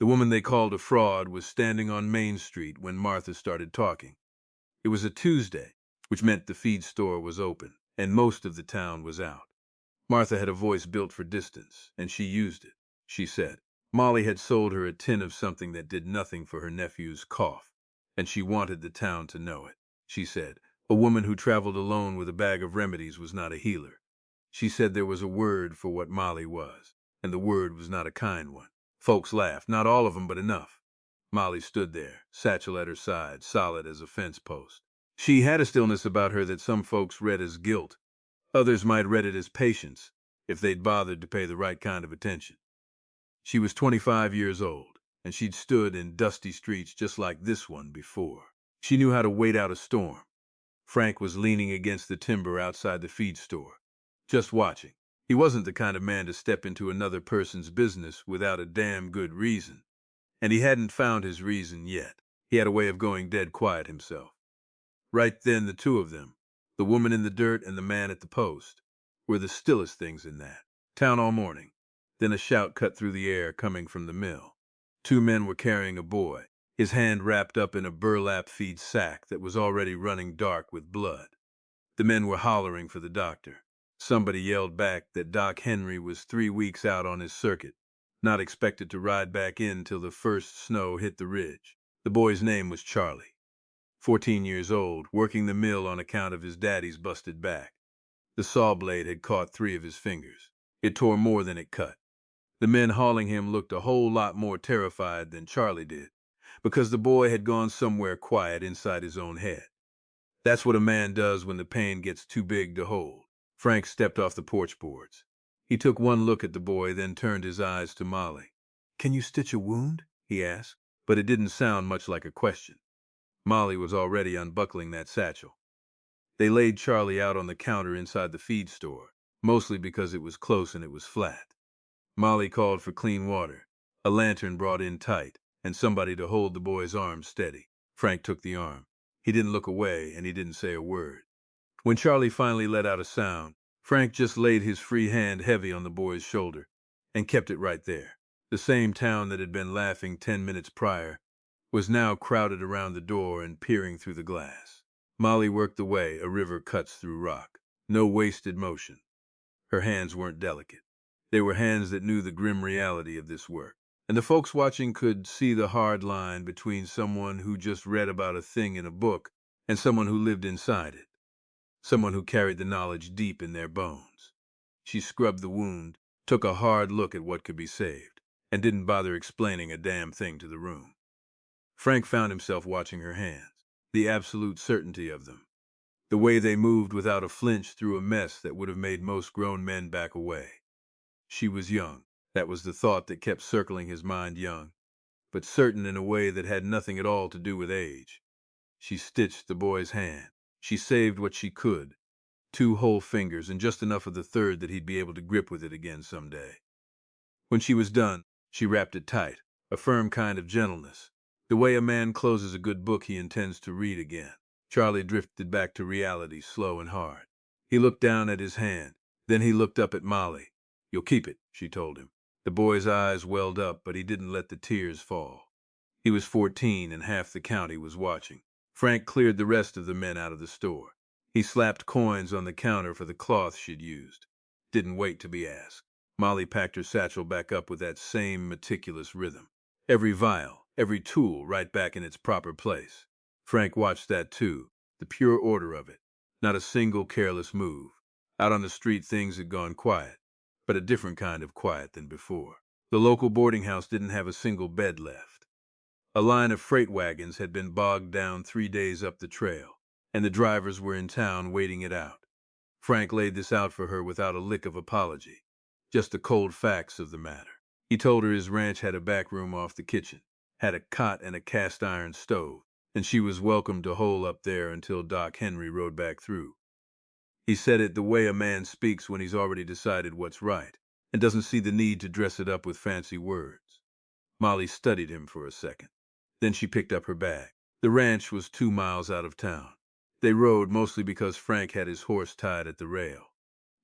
The woman they called a fraud was standing on Main Street when Martha started talking. It was a Tuesday, which meant the feed store was open, and most of the town was out. Martha had a voice built for distance, and she used it. She said Molly had sold her a tin of something that did nothing for her nephew's cough, and she wanted the town to know it. She said a woman who traveled alone with a bag of remedies was not a healer. She said there was a word for what Molly was, and the word was not a kind one. Folks laughed, not all of them, but enough. Molly stood there, satchel at her side, solid as a fence post. She had a stillness about her that some folks read as guilt. Others might read it as patience, if they'd bothered to pay the right kind of attention. She was 25 years old, and she'd stood in dusty streets just like this one before. She knew how to wait out a storm. Frank was leaning against the timber outside the feed store, just watching. He wasn't the kind of man to step into another person's business without a damn good reason. And he hadn't found his reason yet. He had a way of going dead quiet himself. Right then, the two of them, the woman in the dirt and the man at the post, were the stillest things in that town all morning. Then a shout cut through the air coming from the mill. Two men were carrying a boy, his hand wrapped up in a burlap feed sack that was already running dark with blood. The men were hollering for the doctor. Somebody yelled back that Doc Henry was 3 weeks out on his circuit, not expected to ride back in till the first snow hit the ridge. The boy's name was Charlie, 14 years old, working the mill on account of his daddy's busted back. The saw blade had caught 3 of his fingers. It tore more than it cut. The men hauling him looked a whole lot more terrified than Charlie did, because the boy had gone somewhere quiet inside his own head. That's what a man does when the pain gets too big to hold. Frank stepped off the porch boards. He took one look at the boy, then turned his eyes to Molly. "Can you stitch a wound?" he asked, but it didn't sound much like a question. Molly was already unbuckling that satchel. They laid Charlie out on the counter inside the feed store, mostly because it was close and it was flat. Molly called for clean water, a lantern brought in tight, and somebody to hold the boy's arm steady. Frank took the arm. He didn't look away, and he didn't say a word. When Charlie finally let out a sound, Frank just laid his free hand heavy on the boy's shoulder and kept it right there. The same town that had been laughing 10 minutes prior was now crowded around the door and peering through the glass. Molly worked the way a river cuts through rock. No wasted motion. Her hands weren't delicate. They were hands that knew the grim reality of this work. And the folks watching could see the hard line between someone who just read about a thing in a book and someone who lived inside it. Someone who carried the knowledge deep in their bones. She scrubbed the wound, took a hard look at what could be saved, and didn't bother explaining a damn thing to the room. Frank found himself watching her hands, the absolute certainty of them, the way they moved without a flinch through a mess that would have made most grown men back away. She was young. That was the thought that kept circling his mind, young, but certain in a way that had nothing at all to do with age. She stitched the boy's hand. She saved what she could, 2 whole fingers and just enough of the third that he'd be able to grip with it again someday. When she was done, she wrapped it tight, a firm kind of gentleness, the way a man closes a good book he intends to read again. Charlie drifted back to reality, slow and hard. He looked down at his hand. Then he looked up at Molly. "You'll keep it," she told him. The boy's eyes welled up, but he didn't let the tears fall. He was 14, and half the county was watching. Frank cleared the rest of the men out of the store. He slapped coins on the counter for the cloth she'd used. Didn't wait to be asked. Molly packed her satchel back up with that same meticulous rhythm. Every vial, every tool right back in its proper place. Frank watched that too, the pure order of it. Not a single careless move. Out on the street things had gone quiet, but a different kind of quiet than before. The local boarding house didn't have a single bed left. A line of freight wagons had been bogged down 3 days up the trail, and the drivers were in town waiting it out. Frank laid this out for her without a lick of apology, just the cold facts of the matter. He told her his ranch had a back room off the kitchen, had a cot and a cast iron stove, and she was welcome to hole up there until Doc Henry rode back through. He said it the way a man speaks when he's already decided what's right, and doesn't see the need to dress it up with fancy words. Molly studied him for a second. Then she picked up her bag. The ranch was 2 miles out of town. They rode mostly because Frank had his horse tied at the rail.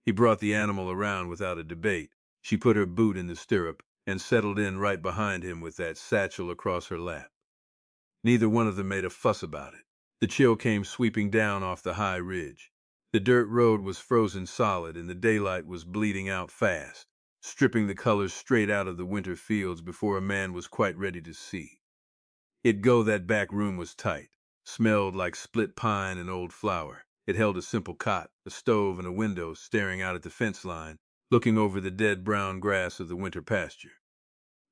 He brought the animal around without a debate. She put her boot in the stirrup and settled in right behind him with that satchel across her lap. Neither one of them made a fuss about it. The chill came sweeping down off the high ridge. The dirt road was frozen solid, and the daylight was bleeding out fast, stripping the colors straight out of the winter fields before a man was quite ready to see. That back room was tight, smelled like split pine and old flour. It held a simple cot, a stove, and a window staring out at the fence line, looking over the dead brown grass of the winter pasture.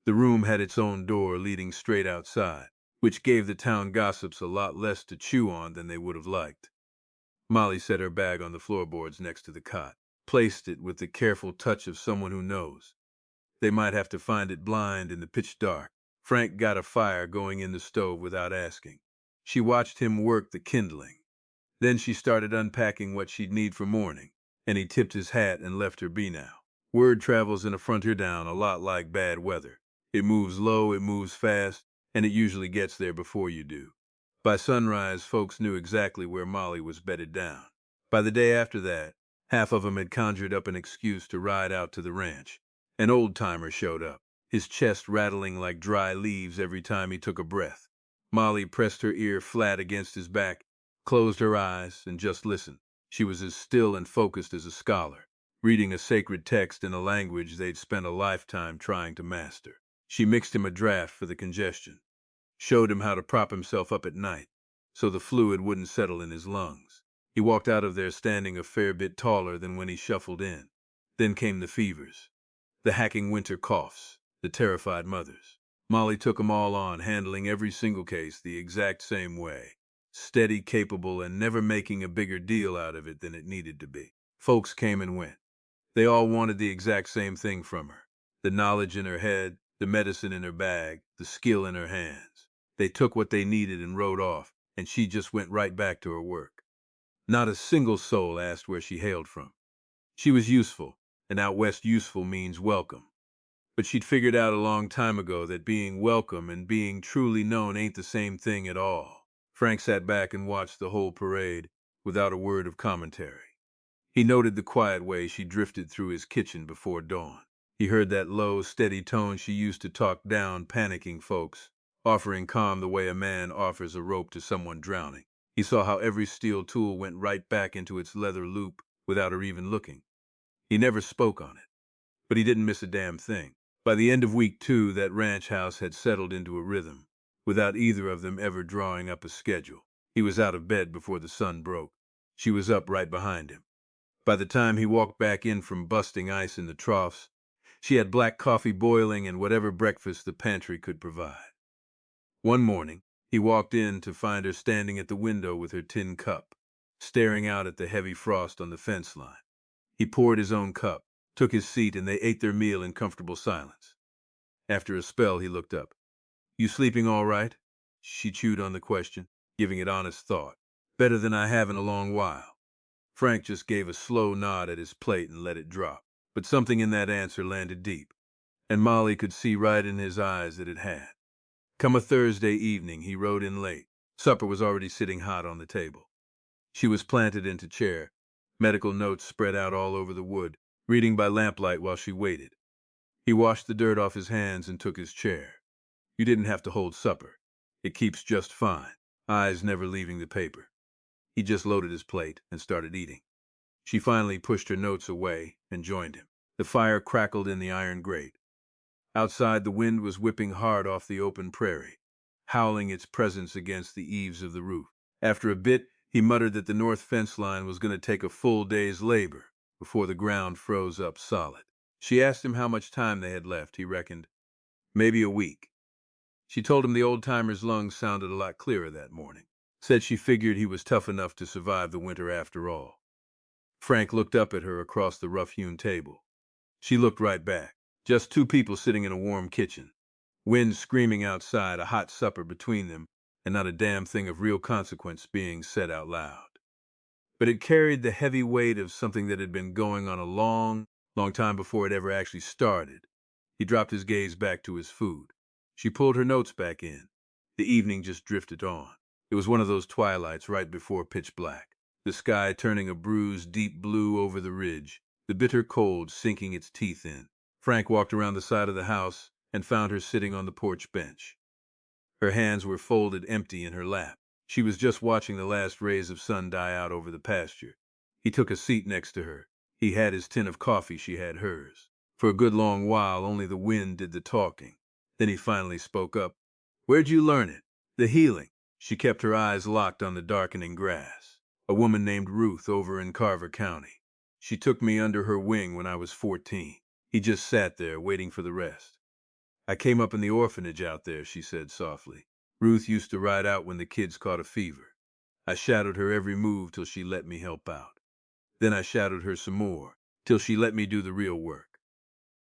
The room had its own door leading straight outside, which gave the town gossips a lot less to chew on than they would have liked. Molly set her bag on the floorboards next to the cot, placed it with the careful touch of someone who knows. They might have to find it blind in the pitch dark. Frank got a fire going in the stove without asking. She watched him work the kindling. Then she started unpacking what she'd need for morning, and he tipped his hat and left her be now. Word travels in a frontier town a lot like bad weather. It moves low, it moves fast, and it usually gets there before you do. By sunrise, folks knew exactly where Molly was bedded down. By the day after that, half of 'em had conjured up an excuse to ride out to the ranch. An old-timer showed up, his chest rattling like dry leaves every time he took a breath. Molly pressed her ear flat against his back, closed her eyes, and just listened. She was as still and focused as a scholar, reading a sacred text in a language they'd spent a lifetime trying to master. She mixed him a draft for the congestion, showed him how to prop himself up at night so the fluid wouldn't settle in his lungs. He walked out of there standing a fair bit taller than when he shuffled in. Then came the fevers, the hacking winter coughs, the terrified mothers. Molly took 'em all on, handling every single case the exact same way. Steady, capable, and never making a bigger deal out of it than it needed to be. Folks came and went. They all wanted the exact same thing from her. The knowledge in her head, the medicine in her bag, the skill in her hands. They took what they needed and rode off, and she just went right back to her work. Not a single soul asked where she hailed from. She was useful, and out west useful means welcome. But she'd figured out a long time ago that being welcome and being truly known ain't the same thing at all. Frank sat back and watched the whole parade without a word of commentary. He noted the quiet way she drifted through his kitchen before dawn. He heard that low, steady tone she used to talk down panicking folks, offering calm the way a man offers a rope to someone drowning. He saw how every steel tool went right back into its leather loop without her even looking. He never spoke on it, but he didn't miss a damn thing. By the end of week 2, that ranch house had settled into a rhythm, without either of them ever drawing up a schedule. He was out of bed before the sun broke. She was up right behind him. By the time he walked back in from busting ice in the troughs, she had black coffee boiling and whatever breakfast the pantry could provide. One morning, he walked in to find her standing at the window with her tin cup, staring out at the heavy frost on the fence line. He poured his own cup, took his seat, and they ate their meal in comfortable silence. After a spell, he looked up. "You sleeping all right?" She chewed on the question, giving it honest thought. "Better than I have in a long while." Frank just gave a slow nod at his plate and let it drop. But something in that answer landed deep, and Molly could see right in his eyes that it had. Come a Thursday evening, he rode in late. Supper was already sitting hot on the table. She was planted into chair, medical notes spread out all over the wood, reading by lamplight while she waited. He washed the dirt off his hands and took his chair. "You didn't have to hold supper. It keeps just fine," eyes never leaving the paper. He just loaded his plate and started eating. She finally pushed her notes away and joined him. The fire crackled in the iron grate. Outside, the wind was whipping hard off the open prairie, howling its presence against the eaves of the roof. After a bit, he muttered that the north fence line was going to take a full day's labor before the ground froze up solid. She asked him how much time they had left. He reckoned, maybe a week. She told him the old-timer's lungs sounded a lot clearer that morning. Said she figured he was tough enough to survive the winter after all. Frank looked up at her across the rough-hewn table. She looked right back. Just two people sitting in a warm kitchen. Wind screaming outside, a hot supper between them, and not a damn thing of real consequence being said out loud. But it carried the heavy weight of something that had been going on a long, long time before it ever actually started. He dropped his gaze back to his food. She pulled her notes back in. The evening just drifted on. It was one of those twilights right before pitch black, the sky turning a bruised deep blue over the ridge, the bitter cold sinking its teeth in. Frank walked around the side of the house and found her sitting on the porch bench. Her hands were folded empty in her lap. She was just watching the last rays of sun die out over the pasture. He took a seat next to her. He had his tin of coffee, she had hers. For a good long while, only the wind did the talking. Then he finally spoke up. "Where'd you learn it? The healing?" She kept her eyes locked on the darkening grass. "A woman named Ruth over in Carver County. She took me under her wing when I was 14. He just sat there, waiting for the rest. "I came up in the orphanage out there," she said softly. "Ruth used to ride out when the kids caught a fever. I shadowed her every move till she let me help out. Then I shadowed her some more, till she let me do the real work.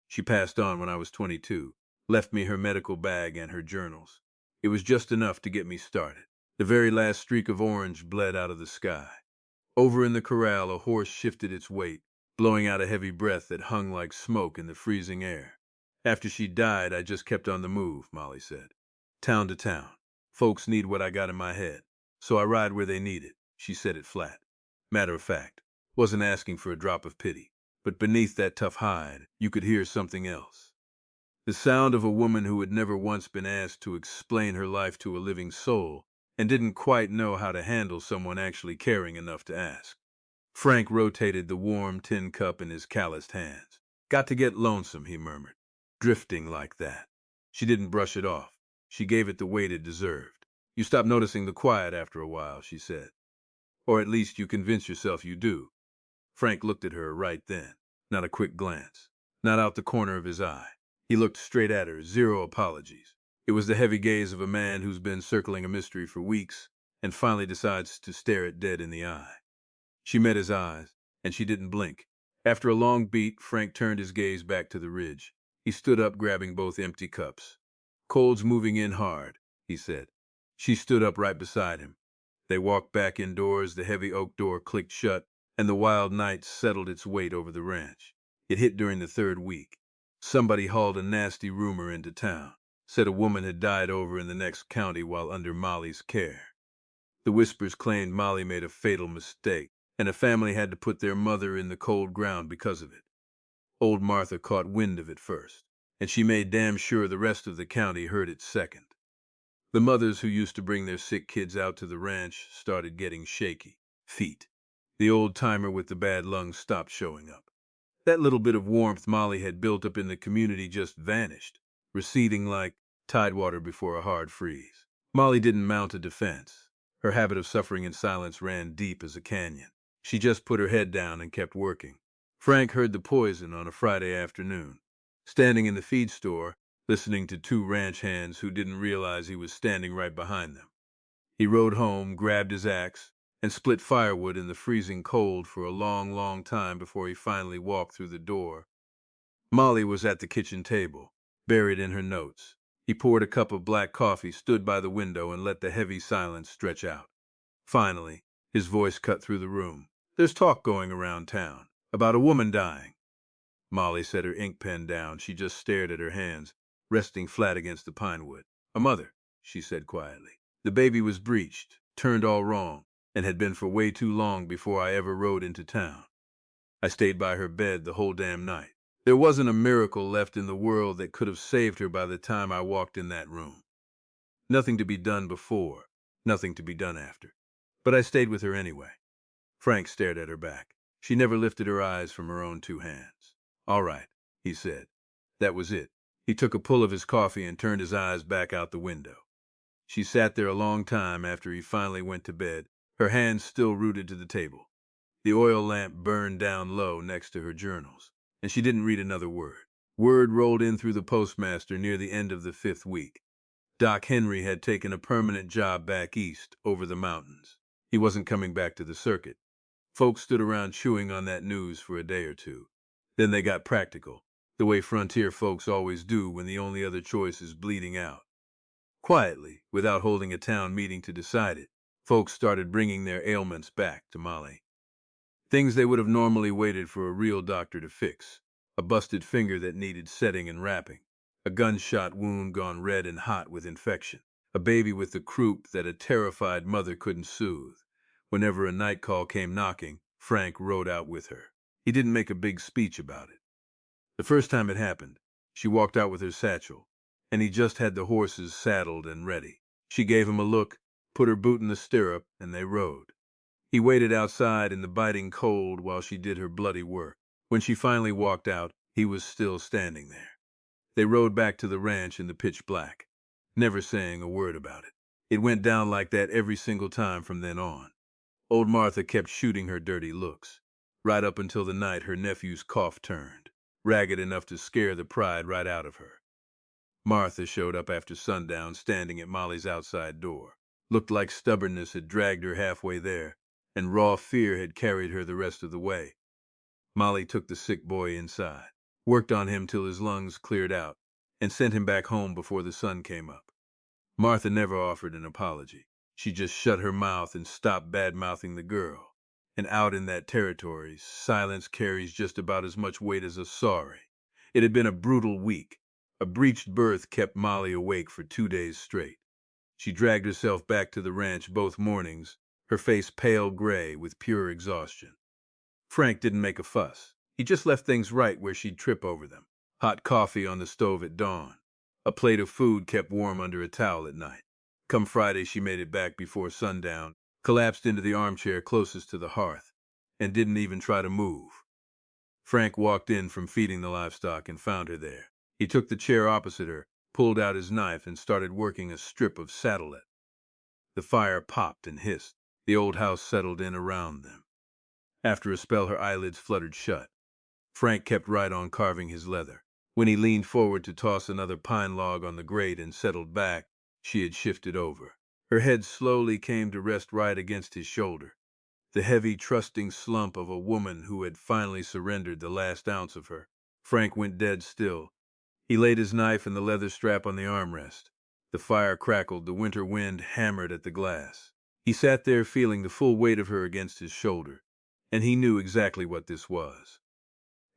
She passed on when I was 22, left me her medical bag and her journals. It was just enough to get me started. The very last streak of orange bled out of the sky. Over in the corral, a horse shifted its weight, blowing out a heavy breath that hung like smoke in the freezing air. After she died, I just kept on the move," Molly said. "Town to town. Folks need what I got in my head, so I ride where they need it." She said it flat. Matter of fact, wasn't asking for a drop of pity. But beneath that tough hide, you could hear something else. The sound of a woman who had never once been asked to explain her life to a living soul and didn't quite know how to handle someone actually caring enough to ask. Frank rotated the warm tin cup in his calloused hands. "Got to get lonesome," he murmured. "Drifting like that." She didn't brush it off. She gave it the weight it deserved. "You stop noticing the quiet after a while," she said. "Or at least you convince yourself you do." Frank looked at her right then. Not a quick glance. Not out the corner of his eye. He looked straight at her, zero apologies. It was the heavy gaze of a man who's been circling a mystery for weeks and finally decides to stare it dead in the eye. She met his eyes, and she didn't blink. After a long beat, Frank turned his gaze back to the ridge. He stood up, grabbing both empty cups. "Cold's moving in hard," he said. She stood up right beside him. They walked back indoors, the heavy oak door clicked shut, and the wild night settled its weight over the ranch. It hit during the 3rd week. Somebody hauled a nasty rumor into town. Said a woman had died over in the next county while under Molly's care. The whispers claimed Molly made a fatal mistake, and a family had to put their mother in the cold ground because of it. Old Martha caught wind of it first, and she made damn sure the rest of the county heard it second. The mothers who used to bring their sick kids out to the ranch started getting shaky feet. The old-timer with the bad lungs stopped showing up. That little bit of warmth Molly had built up in the community just vanished, receding like tidewater before a hard freeze. Molly didn't mount a defense. Her habit of suffering in silence ran deep as a canyon. She just put her head down and kept working. Frank heard the poison on a Friday afternoon, standing in the feed store, listening to 2 ranch hands who didn't realize he was standing right behind them. He rode home, grabbed his axe, and split firewood in the freezing cold for a long, long time before he finally walked through the door. Molly was at the kitchen table, buried in her notes. He poured a cup of black coffee, stood by the window, and let the heavy silence stretch out. Finally, his voice cut through the room. "There's talk going around town about a woman dying." Molly set her ink pen down. She just stared at her hands, resting flat against the pine wood. "A mother," she said quietly. "The baby was breached, turned all wrong, and had been for way too long before I ever rode into town. I stayed by her bed the whole damn night. There wasn't a miracle left in the world that could have saved her by the time I walked in that room. Nothing to be done before, nothing to be done after. But I stayed with her anyway." Frank stared at her back. She never lifted her eyes from her own 2 hands. "All right," he said. That was it. He took a pull of his coffee and turned his eyes back out the window. She sat there a long time after he finally went to bed, her hands still rooted to the table. The oil lamp burned down low next to her journals, and she didn't read another word. Word rolled in through the postmaster near the end of the 5th week. Doc Henry had taken a permanent job back east, over the mountains. He wasn't coming back to the circuit. Folks stood around chewing on that news for a day or two. Then they got practical, the way frontier folks always do when the only other choice is bleeding out. Quietly, without holding a town meeting to decide it, folks started bringing their ailments back to Molly. Things they would have normally waited for a real doctor to fix. A busted finger that needed setting and wrapping. A gunshot wound gone red and hot with infection. A baby with the croup that a terrified mother couldn't soothe. Whenever a night call came knocking, Frank rode out with her. He didn't make a big speech about it. The first time it happened, she walked out with her satchel, and he just had the horses saddled and ready. She gave him a look, put her boot in the stirrup, and they rode. He waited outside in the biting cold while she did her bloody work. When she finally walked out, he was still standing there. They rode back to the ranch in the pitch black, never saying a word about it. It went down like that every single time from then on. Old Martha kept shooting her dirty looks, right up until the night her nephew's cough turned, ragged enough to scare the pride right out of her. Martha showed up after sundown, standing at Molly's outside door. Looked like stubbornness had dragged her halfway there, and raw fear had carried her the rest of the way. Molly took the sick boy inside, worked on him till his lungs cleared out, and sent him back home before the sun came up. Martha never offered an apology. She just shut her mouth and stopped bad-mouthing the girl. And out in that territory, silence carries just about as much weight as a sorry. It had been a brutal week. A breached berth kept Molly awake for 2 days straight. She dragged herself back to the ranch both mornings, her face pale gray with pure exhaustion. Frank didn't make a fuss. He just left things right where she'd trip over them. Hot coffee on the stove at dawn. A plate of food kept warm under a towel at night. Come Friday, she made it back before sundown, collapsed into the armchair closest to the hearth, and didn't even try to move. Frank walked in from feeding the livestock and found her there. He took the chair opposite her, pulled out his knife, and started working a strip of saddlet. The fire popped and hissed. The old house settled in around them. After a spell, her eyelids fluttered shut. Frank kept right on carving his leather. When he leaned forward to toss another pine log on the grate and settled back, she had shifted over. Her head slowly came to rest right against his shoulder. The heavy, trusting slump of a woman who had finally surrendered the last ounce of her. Frank went dead still. He laid his knife and the leather strap on the armrest. The fire crackled, the winter wind hammered at the glass. He sat there feeling the full weight of her against his shoulder, and he knew exactly what this was.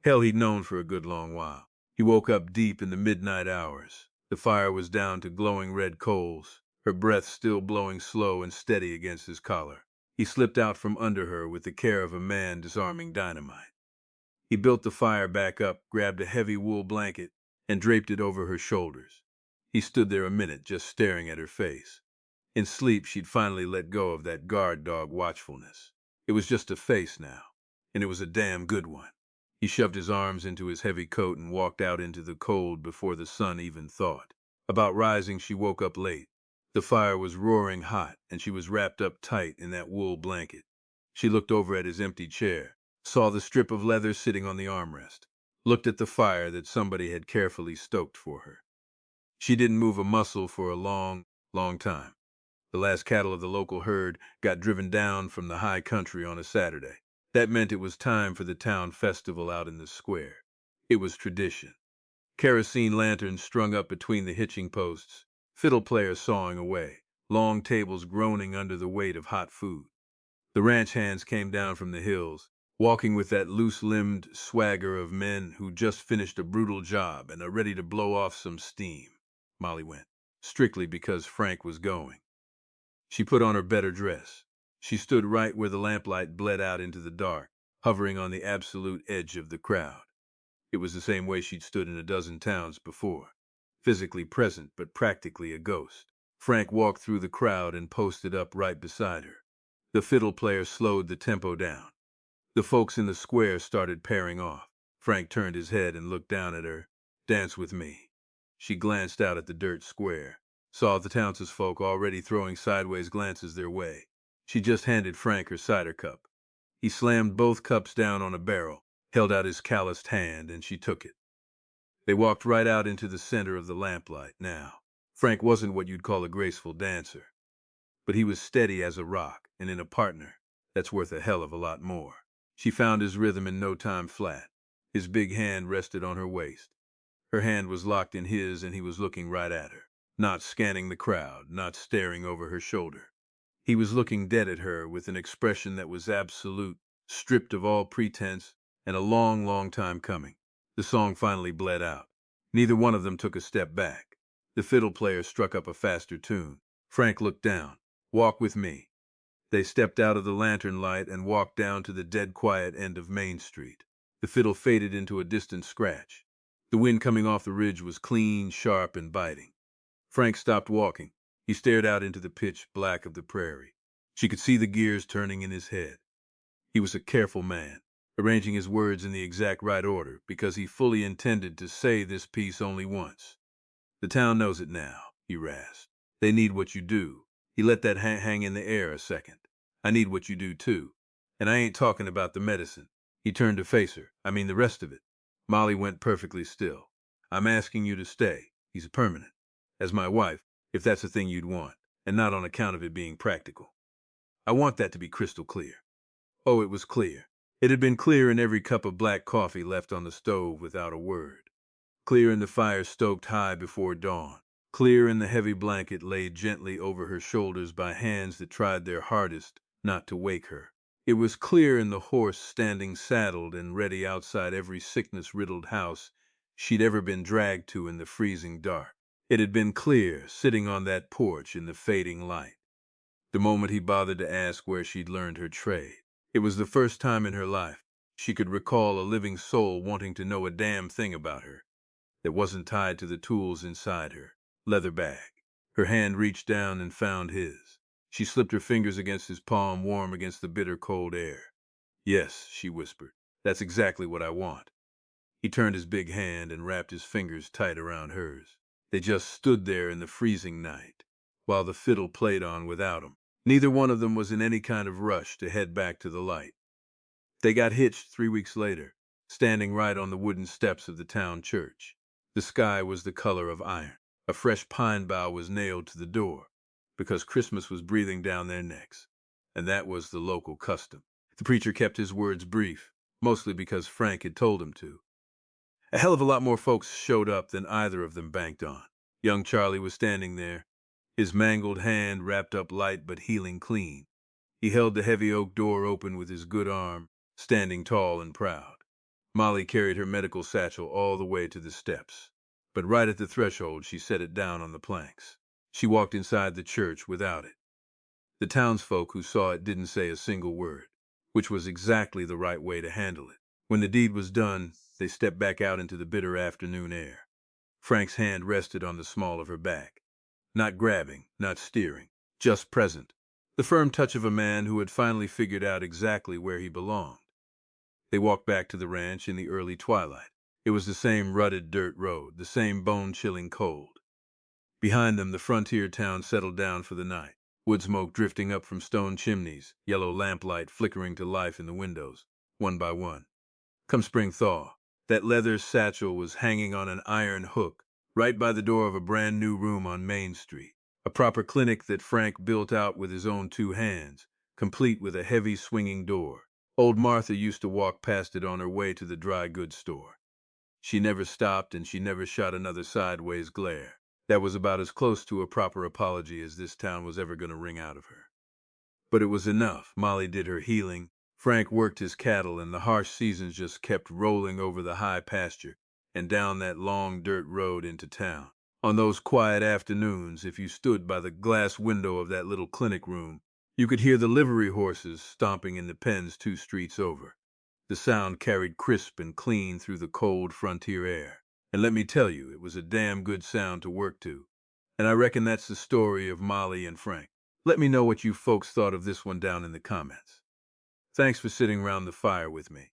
Hell, he'd known for a good long while. He woke up deep in the midnight hours. The fire was down to glowing red coals, her breath still blowing slow and steady against his collar. He slipped out from under her with the care of a man disarming dynamite. He built the fire back up, grabbed a heavy wool blanket, and draped it over her shoulders. He stood there a minute, just staring at her face. In sleep, she'd finally let go of that guard dog watchfulness. It was just a face now, and it was a damn good one. He shoved his arms into his heavy coat and walked out into the cold before the sun even thawed. About rising, she woke up late. The fire was roaring hot, and she was wrapped up tight in that wool blanket. She looked over at his empty chair, saw the strip of leather sitting on the armrest, looked at the fire that somebody had carefully stoked for her. She didn't move a muscle for a long, long time. The last cattle of the local herd got driven down from the high country on a Saturday. That meant it was time for the town festival out in the square. It was tradition. Kerosene lanterns strung up between the hitching posts, fiddle players sawing away, long tables groaning under the weight of hot food. The ranch hands came down from the hills, walking with that loose-limbed swagger of men who just finished a brutal job and are ready to blow off some steam. Molly went, strictly because Frank was going. She put on her better dress. She stood right where the lamplight bled out into the dark, hovering on the absolute edge of the crowd. It was the same way she'd stood in a dozen towns before, physically present but practically a ghost. Frank walked through the crowd and posted up right beside her. The fiddle player slowed the tempo down. The folks in the square started pairing off. Frank turned his head and looked down at her. "Dance with me." She glanced out at the dirt square, saw the townsfolk already throwing sideways glances their way. She just handed Frank her cider cup. He slammed both cups down on a barrel, held out his calloused hand, and she took it. They walked right out into the center of the lamplight now. Frank wasn't what you'd call a graceful dancer, but he was steady as a rock, and in a partner, that's worth a hell of a lot more. She found his rhythm in no time flat. His big hand rested on her waist. Her hand was locked in his, and he was looking right at her, not scanning the crowd, not staring over her shoulder. He was looking dead at her with an expression that was absolute, stripped of all pretense, and a long, long time coming. The song finally bled out. Neither one of them took a step back. The fiddle player struck up a faster tune. Frank looked down. "Walk with me." They stepped out of the lantern light and walked down to the dead quiet end of Main Street. The fiddle faded into a distant scratch. The wind coming off the ridge was clean, sharp, and biting. Frank stopped walking. He stared out into the pitch black of the prairie. She could see the gears turning in his head. He was a careful man, arranging his words in the exact right order because he fully intended to say this piece only once. The town knows it now, he rasped. They need what you do. He let that hang in the air a second. I need what you do, too. And I ain't talking about the medicine. He turned to face her. I mean the rest of it. Molly went perfectly still. I'm asking you to stay. He's permanent. As my wife, if that's the thing you'd want, and not on account of it being practical. I want that to be crystal clear. Oh, it was clear. It had been clear in every cup of black coffee left on the stove without a word. Clear in the fire stoked high before dawn. Clear in the heavy blanket laid gently over her shoulders by hands that tried their hardest not to wake her. It was clear in the horse standing saddled and ready outside every sickness-riddled house she'd ever been dragged to in the freezing dark. It had been clear sitting on that porch in the fading light. The moment he bothered to ask where she'd learned her trade. It was the first time in her life she could recall a living soul wanting to know a damn thing about her that wasn't tied to the tools inside her leather bag. Her hand reached down and found his. She slipped her fingers against his palm, warm against the bitter cold air. Yes, she whispered. That's exactly what I want. He turned his big hand and wrapped his fingers tight around hers. They just stood there in the freezing night, while the fiddle played on without him. Neither one of them was in any kind of rush to head back to the light. They got hitched 3 weeks later, standing right on the wooden steps of the town church. The sky was the color of iron. A fresh pine bough was nailed to the door, because Christmas was breathing down their necks, and that was the local custom. The preacher kept his words brief, mostly because Frank had told him to. A hell of a lot more folks showed up than either of them banked on. Young Charlie was standing there, his mangled hand wrapped up light but healing clean. He held the heavy oak door open with his good arm, standing tall and proud. Molly carried her medical satchel all the way to the steps, but right at the threshold she set it down on the planks. She walked inside the church without it. The townsfolk who saw it didn't say a single word, which was exactly the right way to handle it. When the deed was done, they stepped back out into the bitter afternoon air. Frank's hand rested on the small of her back. Not grabbing, not steering, just present. The firm touch of a man who had finally figured out exactly where he belonged. They walked back to the ranch in the early twilight. It was the same rutted dirt road, the same bone-chilling cold. Behind them, the frontier town settled down for the night, wood smoke drifting up from stone chimneys, yellow lamplight flickering to life in the windows, one by one. Come spring thaw, that leather satchel was hanging on an iron hook right by the door of a brand-new room on Main Street, a proper clinic that Frank built out with his own 2 hands, complete with a heavy swinging door. Old Martha used to walk past it on her way to the dry goods store. She never stopped and she never shot another sideways glare. That was about as close to a proper apology as this town was ever going to wring out of her. But it was enough. Molly did her healing. Frank worked his cattle, and the harsh seasons just kept rolling over the high pasture and down that long dirt road into town. On those quiet afternoons, if you stood by the glass window of that little clinic room, you could hear the livery horses stomping in the pens 2 streets over. The sound carried crisp and clean through the cold frontier air. And let me tell you, it was a damn good sound to work to. And I reckon that's the story of Molly and Frank. Let me know what you folks thought of this one down in the comments. Thanks for sitting round the fire with me.